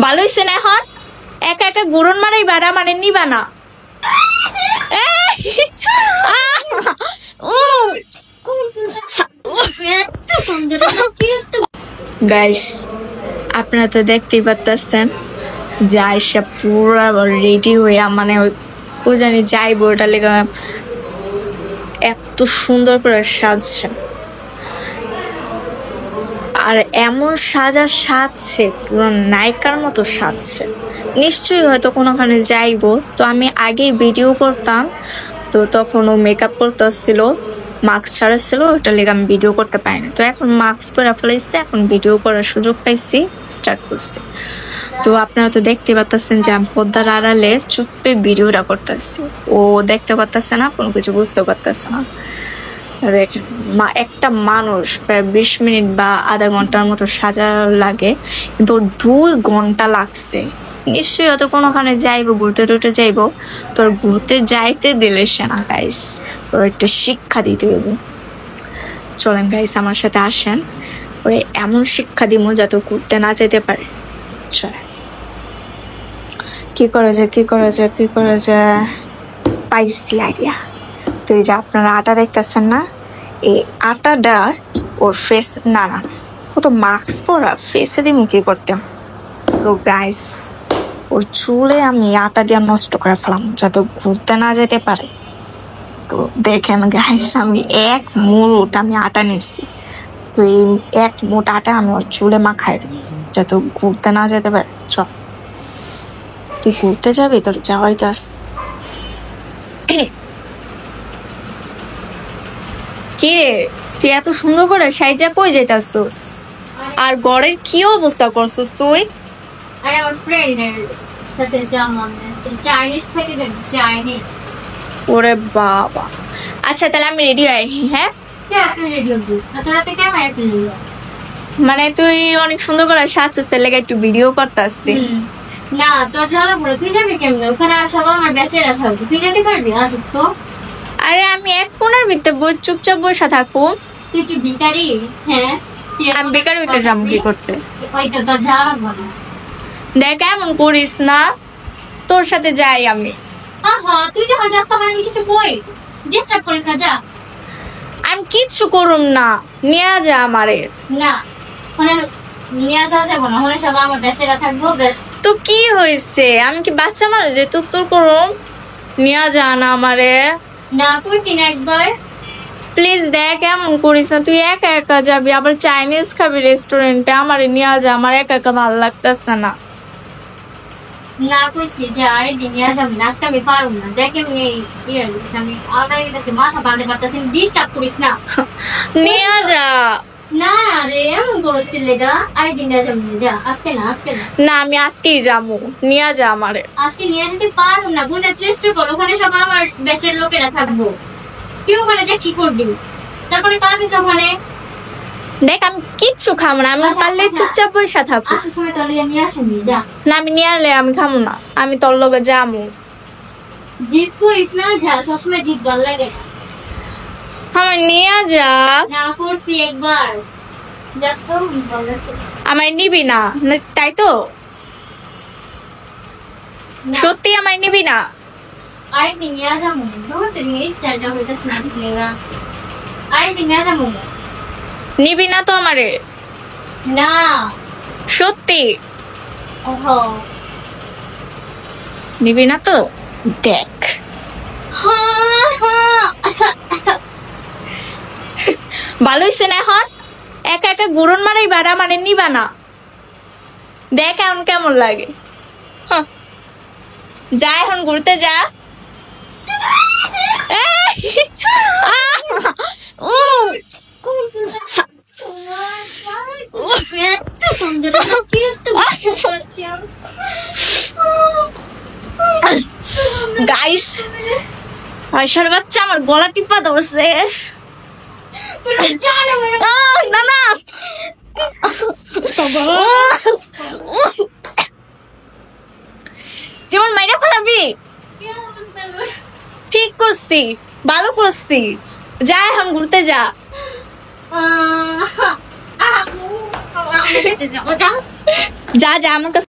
ভালো হইছে না এখন একা একা গুড়ন মারাই বাড়া মানে নিবা না গাইস আপনারা তো দেখতেই পারতেছেন যে আয়সা পুরা রেডি হইয়া মানে ও জানি যাইবো ওটা লেগে এত সুন্দর করে সাজছে আর এমন সাজছে পুরো নায়িকার মতো সাজছে নিশ্চয়ই হয়তো কোনোখানে যাইবো তো আমি আগেই ভিডিও করতাম তো তখন ও মেকআপ করতেছিল মাস্ক ছাড়া ছিল ওটা লেগে আমি ভিডিও করতে পারিনি তো এখন মাস্ক পরে ফেলেছি এখন ভিডিও করার সুযোগ পাইছি স্টার্ট করছি তো আপনারা তো দেখতে পাচ্ছেন যে আমি পর্দার আড়ালে চুপে ভিডিওটা করতেছি ও দেখতে পারতেছে না কোনো কিছু বুঝতে পারতেছে না দেখেন একটা মানুষ প্রায় 20 মিনিট বা আধা ঘন্টার মতো সাজা লাগে কিন্তু 2 ঘন্টা লাগছে নিশ্চয়ই হয়তো কোনোখানে যাইবো ঘুরতে টুরতে যাইবো তোর ঘুরতে যাইতে দিলে সে না গাইস ওর একটা শিক্ষা দিতে হবে চলেন গাইস আমার সাথে আসেন ওই এমন শিক্ষা দিব যাতে ঘুরতে না যেতে পারে চলেন কি করা যায় পাইছি আইডিয়া তো এই যে আপনারা আটা দেখতেছেন না এই আটাটা ওর ফেস না ও তো মাস্ক পরা ফেসে দিয়ে মুখে করতাম তো গাইস ওর চুলে আমি আটা দিয়ে নষ্ট করে ফেলাম যাতে ঘুরতে না যেতে পারে তো দেখেন গাইস আমি 1 মুঠ আমি আটা নিচ্ছি তো এই 1 মুঠ আটা আমি ওর চুলে মাখাই দিই যাতে ঘুরতে না যেতে পারে চল তুই ঘুরতে যাবি তোর যাওয়াই গাছ কি রে তুই এত সুন্দর করে সাইজা কই যেতাছস আর গড়ের কি অবস্থা করছস তুই আরে আমার ফ্রেন্ডের সাথে যেমন চাইনিজ থেকে চাইনিজ ওরে বাবা আচ্ছা তাহলে আমি রেডি হই হ্যাঁ তুই রেডি হবি তোরা তো ক্যামেরা কিনলি মানে তুই অনেক সুন্দর করে সাজছস লেগে একটু ভিডিও করতেছিস না তোর যাওয়া বলে তুই যাবি কেমনে ওখানে সবাই আমার ব্যাচেরা থাকবে তুই যেতে পারবি আজ তো আরে আমি এক কোণার ভিতরে চুপচাপ বসে থাকবো তুই কি ভিখারি হ্যাঁ আমি বেকার হইতে যাবো কি করতে ওই তো তোর যাওয়া বলে দেখ এমন করিস না তোর সাথে যাই আমি তুই যখন যাস তখন আমি কিছু কই ডিস্টার্ব করিস না যা আমি কিচ্ছু করুম না নিয়ে যা আমারে না মানে নিয়ে যাওয়া যাবো না হলে সবাই আমার ব্যাচেরা থাকবো ব্যাস তো কি হয়েছে আমি কি বাচ্চা মানুষ যে তোর করুম নিয়ে যা না আমারে না কইছি না একবার প্লিজ দেখ এমন করিস না তুই একা একা যাবি আবার চাইনিজ খাবি রেস্টুরেন্টে আমারে নিয়ে যা আমার একা একা ভালো লাগতেছে না না কইছি যে আরে দিন নিয়ে যাবো না আজকে আমি পারবো না দেখ এমনি আমি অনলাইনে কাছে মাথা বাঁধতে পারতেছি ডিস্টার্ব করিস না নিয়ে যা না রে এমন করছিস লেগা আরে দিন নিয়ে যাবো যা আজকে না না আমি আজকেই যাবো নিয়ে যা আমারে আজকে নিয়ে যেতে পারবো না বুঝার চেষ্টা করো ওখানে সব আমার ব্যাচের লোকেরা থাকবো তুই ওখানে যা কি করবি তারপরে কাজ আছে ওখানে দেখ আমি কিচ্ছু খাবো না আমি পারলে চুপচাপ বসে থাকবো আসার সময় তাহলে নিয়ে আসবি যা না আমি নিয়ে আনলে আমি খাবো না আমি তোর লগে যাবো জিদ করিস না যা সবসময় জিদ ভালো লাগে আমার নিয়ে যা না করছি একবার যা তো ভালো লাগতেছে আমায় নিবি না তাই তো সত্যি আমায় নিবি না আরেকদিন নিয়ে যাবো তুমি এই স্টাইলটা হইতেছে না ঠিক লেগা আরেকদিন নিয়ে যাবো নিবি না তো আমারে না সত্যি ওহো নিবি না তো দেখ ভালো হইছে না এখন একা একা গুড়ন মারাই বাড়া মানে নিবা না দেখ এখন কেমন লাগে যা এখন ঘুরতে যা গাইস আয়শার বাচ্চা আমার গলা টিপা ধরছে না না কেমন মাইরা ফেলাবি ঠিক করছি ভালো করছি যা এখন ঘুরতে যা যা যা আমার কাছে